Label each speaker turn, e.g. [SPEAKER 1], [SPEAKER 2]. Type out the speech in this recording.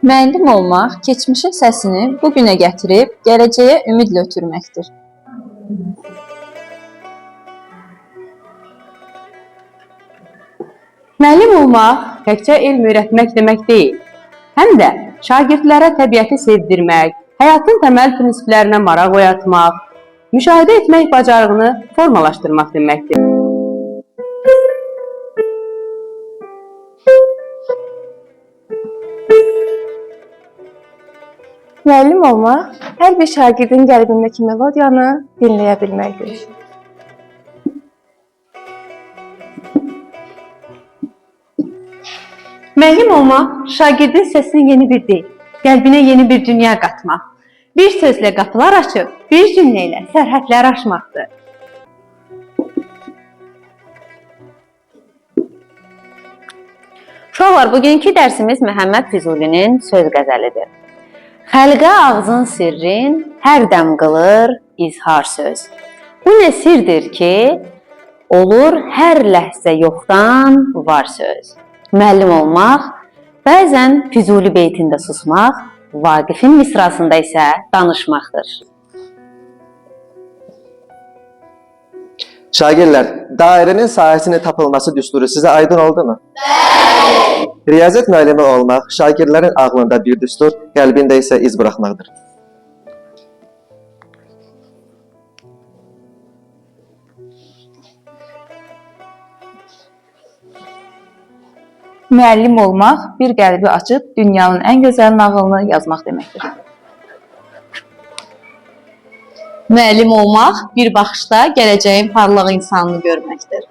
[SPEAKER 1] Müəllim olmaq, keçmişin səsini bugünə gətirib, gələcəyə ümidlə ötürməkdir.
[SPEAKER 2] Müəllim olmaq təkcə elm öyrətmək demək deyil, həm də şagirdlərə təbiəti sevdirmək, həyatın təməl prinsiplərinə maraq oyatmaq, müşahidə etmək bacarığını formalaşdırmaq deməkdir.
[SPEAKER 3] Müəllim olmaq, hər bir şagirdin qəlbindəki melodiyanı dinləyə bilməkdir.
[SPEAKER 2] Müəllim olmaq, şagirdin səsinə yeni bir dil, qəlbinə yeni bir dünya qatmaq, bir sözlə qapılar açıb, bir cümlə ilə sərhədləri aşmaqdır.
[SPEAKER 4] Uşaqlar, bugünkü dərsimiz Məhəmməd Füzulinin söz qəzəlidir. Xəlqə ağzın sirrin, hər dəm qılır izhar söz. Bu nə sirdir ki, olur hər ləhzə yoxdan var söz. Müəllim olmaq, bəzən Füzuli beytində susmaq, Vaqifin misrasında isə danışmaqdır.
[SPEAKER 5] Şagirdlər, dairənin sahəsinin tapılması düsturu sizə aydın oldu mu? Bəli! Riyaziyyat müəllimi olmaq, şagirdlərin ağlında bir düstur, qəlbində isə iz buraxmaqdır.
[SPEAKER 1] Müəllim olmaq, bir qəlbi açıb dünyanın ən gözəl nağılını yazmaq deməkdir. Müəllim olmaq, bir baxışda gələcəyin parlaq insanını görməkdir.